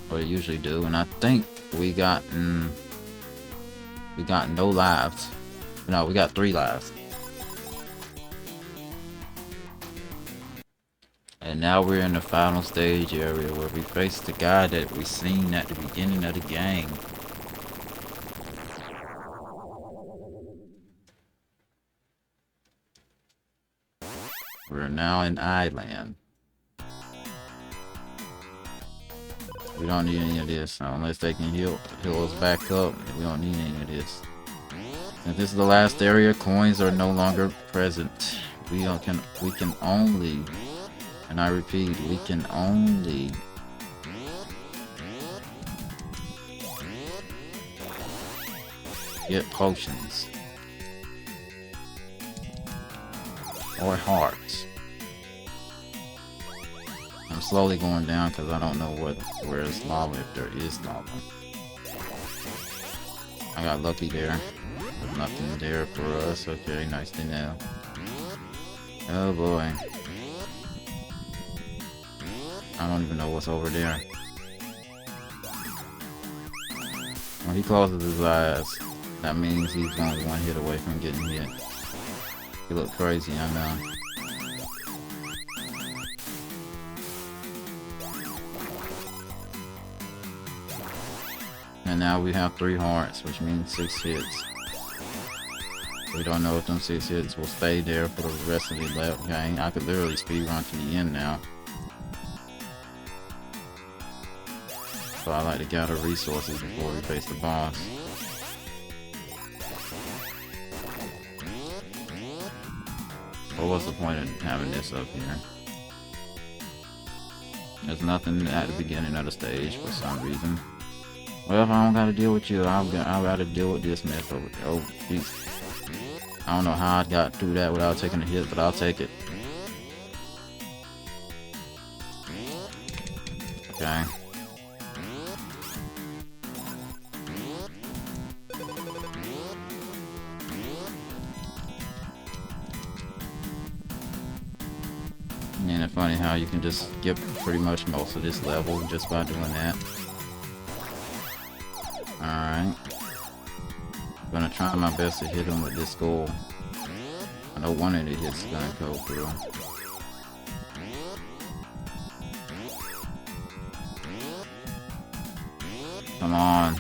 what it usually do. And I think we got no lives. No, we got 3 lives. And now we're in the final stage area where we face the guy that we seen at the beginning of the game. We're now in Island. We don't need any of this, so unless they can heal us back up, we don't need any of this. Since this is the last area, coins are no longer present. We can only, and I repeat, we can only get potions or hearts. I'm slowly going down because I don't know where is lava, if there is lava. I got lucky there. There's nothing there for us. Okay, nice to know. Oh boy. I don't even know what's over there. When he closes his eyes, that means he's only 1 hit away from getting hit. He look crazy, I know. And now we have 3 hearts, which means 6 hits. We don't know if them 6 hits will stay there for the rest of the left game. I could literally speedrun to the end now. So I like to gather resources before we face the boss. What was the point of having this up here? There's nothing at the beginning of the stage for some reason. Well, if I don't gotta deal with you, I'll gotta deal with this mess over there. Oh, jeez. I don't know how I got through that without taking a hit, but I'll take it. Okay. And if Funny how you can just skip pretty much most of this level just by doing that. Alright. I'm gonna try my best to hit him with this goal. I know one of the hits is gonna go through. Come on.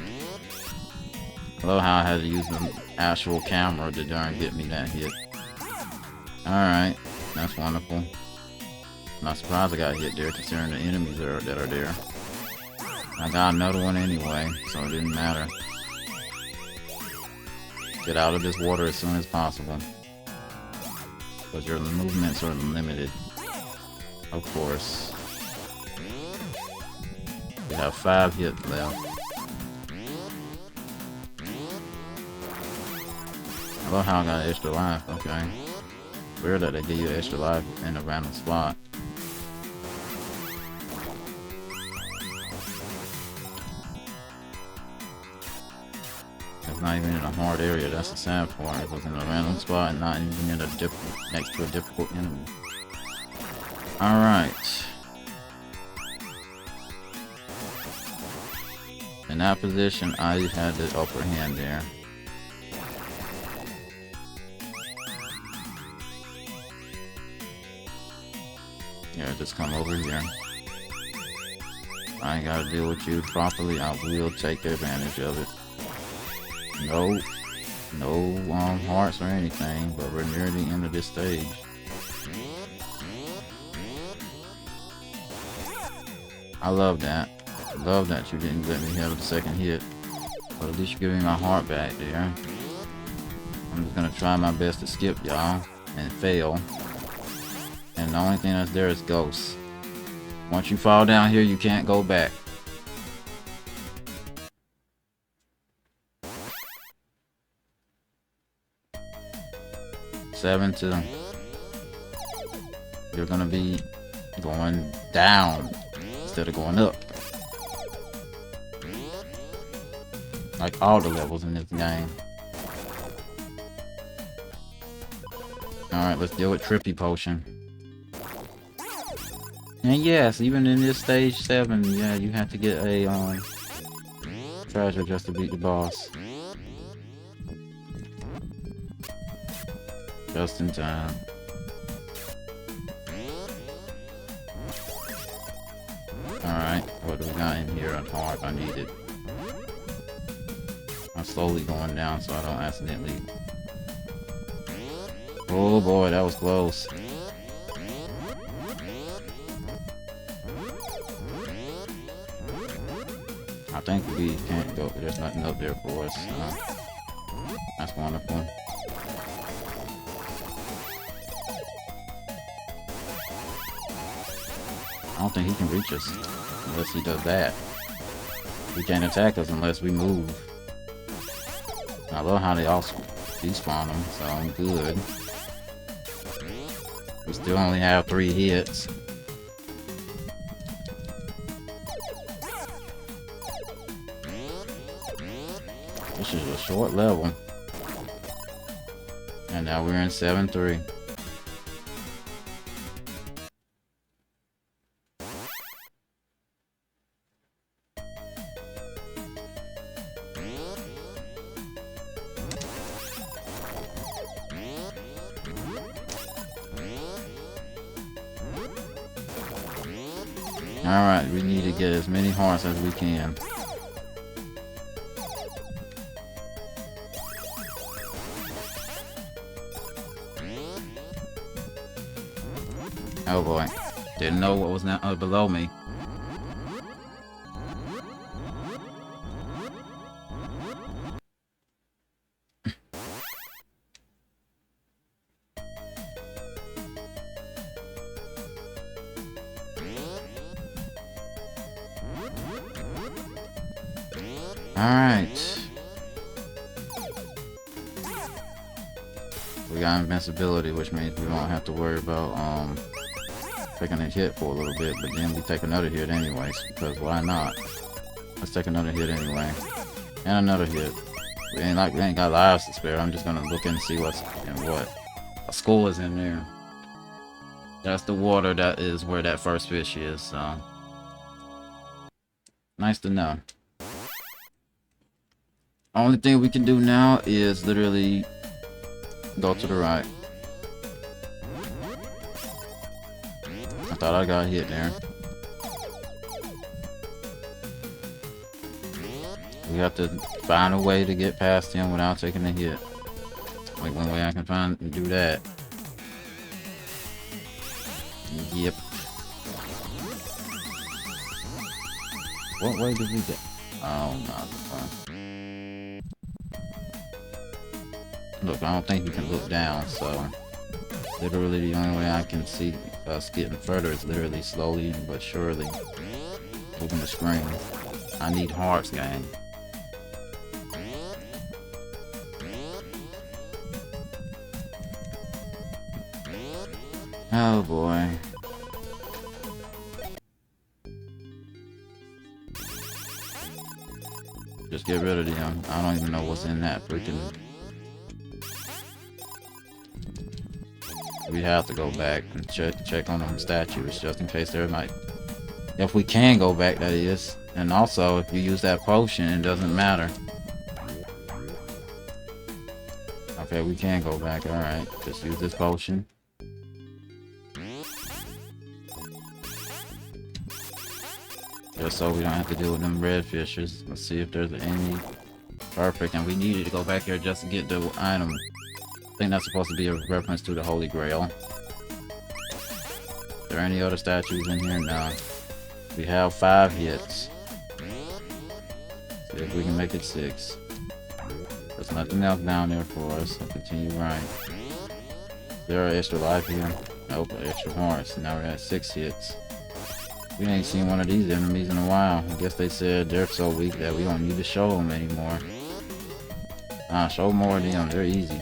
I love how I had to use the actual camera to darn get me that hit. Alright, that's wonderful. I'm not surprised I got hit there considering the enemies that are there. I got another one anyway, so it didn't matter. Get out of this water as soon as possible. Because your movements are limited. Of course. We have 5 hits left. I love how I got extra life, okay. Weird that they give you extra life in a random spot. It's not even in a hard area, that's the sad part. It was in a random spot and not even in a next to a difficult enemy. Alright. In that position, I had the upper hand there. Yeah, just come over here. I ain't gotta deal with you properly, I will take advantage of it. No hearts or anything, but we're near the end of this stage. I love that. I love that you didn't let me have the second hit. But at least you're giving me my heart back there. I'm just gonna try my best to skip y'all and fail. And the only thing that's there is ghosts. Once you fall down here, you can't go back. Seven to. You're gonna be going down instead of going up. Like all the levels in this game. Alright, let's deal with Trippy Potion. And yes, even in this stage 7, yeah, you have to get a treasure just to beat the boss. Just in time. Alright, what do we got in here on hard? I need it. I'm slowly going down so I don't accidentally. Oh boy, that was close. I think we can't go, there's nothing up there for us. That's wonderful. I don't think he can reach us unless he does that. He can't attack us unless we move. I love how they all despawn them, so I'm good. We still only have 3 hits. This is a short level. And now we're in 7-3. Alright, we need to get as many hearts as we can. Oh boy, didn't know what was now below me. Alright. We got invincibility, which means we won't have to worry about taking a hit for a little bit, but then we take another hit anyways, because why not? Let's take another hit anyway. And another hit. We ain't got lives to spare. I'm just gonna look and see what's and what. A skull is in there. That's the water that is where that first fish is, so. Nice to know. Only thing we can do now is literally go to the right. I thought I got hit there. We have to find a way to get past him without taking a hit. Like one way I can find and do that. Yep. What way did we get? Oh, no. Look, I don't think you can look down, so literally the only way I can see us getting further is literally slowly but surely moving the screen. I need hearts, gang. Oh boy. Just get rid of them. I don't even know what's in that freaking... We have to go back and check on them statues just in case there might... If we can go back, that is. And also, if you use that potion, it doesn't matter. Okay, we can go back. Alright, just use this potion. Just so we don't have to deal with them red fishes. Let's see if there's any. Perfect, and we needed to go back here just to get the item. I think that's supposed to be a reference to the Holy Grail. Are there any other statues in here? No. We have 5 hits. See if we can make it 6. There's nothing else down there for us, so continue right. There are extra life here. Nope, extra hearts. Now we're at 6 hits. We ain't seen one of these enemies in a while. I guess they said they're so weak that we don't need to show them anymore. Show more of them. They're easy.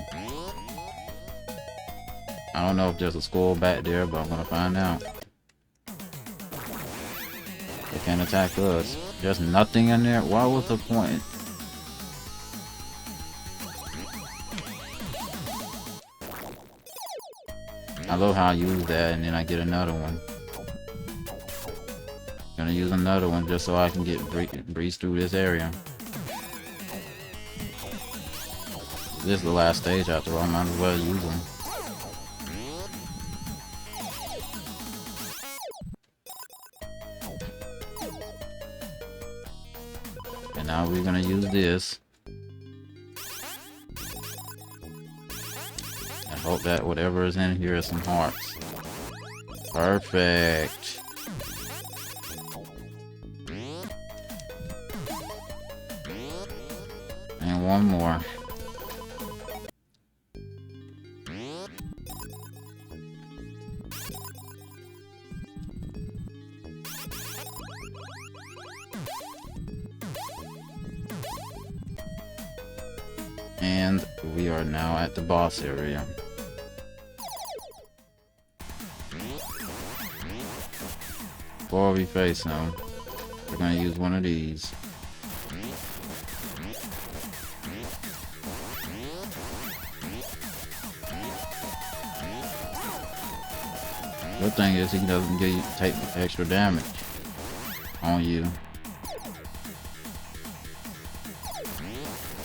I don't know if there's a skull back there, but I'm gonna find out. They can't attack us. There's nothing in there. What was the point? I love how I use that and then I get another one. Gonna use another one just so I can get breeze through this area. This is the last stage after all, I might as well use them. And now we're gonna use this. And hope that whatever is in here is some hearts. Perfect. And one more. And we are now at the boss area. Before we face him, we're gonna use one of these. Good thing is he doesn't take extra damage on you.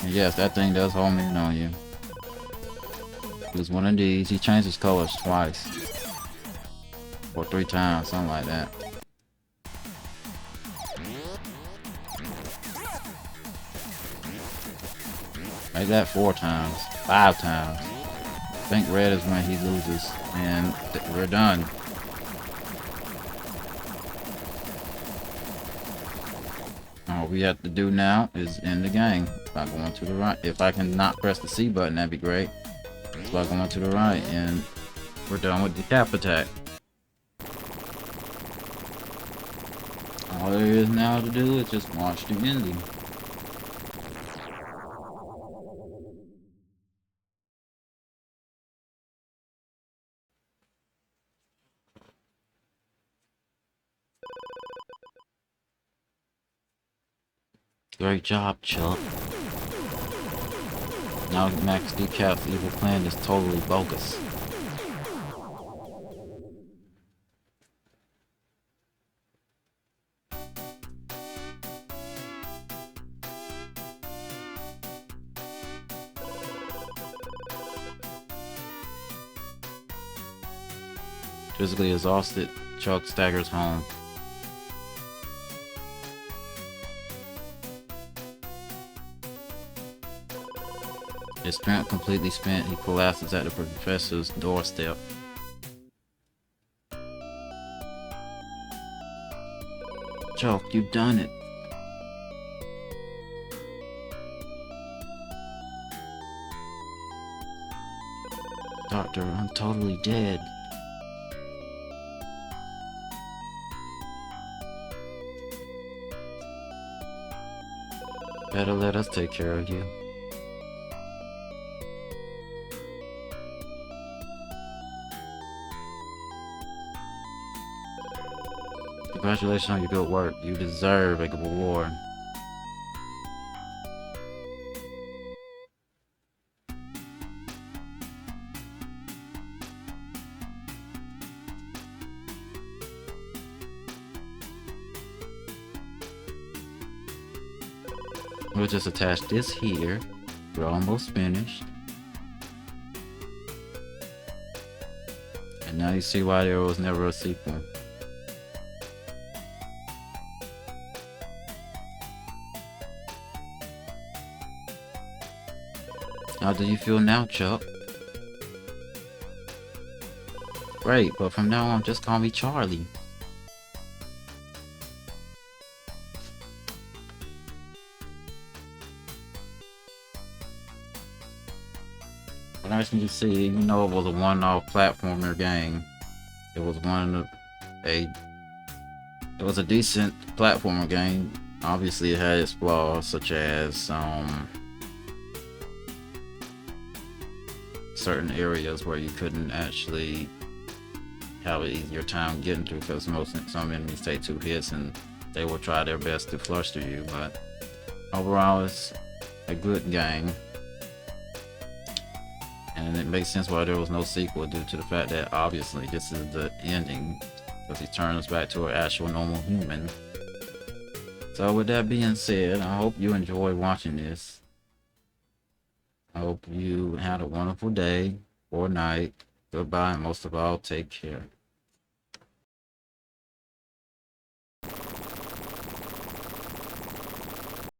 And yes, that thing does hold me on you. Use one of these. He changes colors twice. Or 3 times, something like that. Make that 4 times. 5 times. I think red is when he loses. And we're done. All we have to do now is end the game by going to the right. If I can not press the C button, that'd be great. It's by going to the right, and we're done with Decap attack. All there is now to do is just watch the ending. Great job, Chuck. Now Max Decap's evil plan is totally bogus. Physically exhausted, Chuck staggers home. His strength completely spent, he collapses at the professor's doorstep. Chuck, you've done it. Doctor, I'm totally dead. Better let us take care of you. Congratulations on your good work. You deserve a reward. We'll just attach this here. We're almost finished. And now you see why there was never a sequel. How do you feel now, Chuck? Great, but from now on, just call me Charlie. But as you see, even though it was a one-off platformer game, it was it was a decent platformer game. Obviously, it had its flaws, such as certain areas where you couldn't actually have an easier time getting through, because some enemies take 2 hits and they will try their best to fluster you. But overall, it's a good game, and it makes sense why there was no sequel, due to the fact that obviously this is the ending, because he turns back to an actual normal human. So with that being said, I hope you enjoyed watching this. I hope you had a wonderful day or night. Goodbye, and most of all, take care.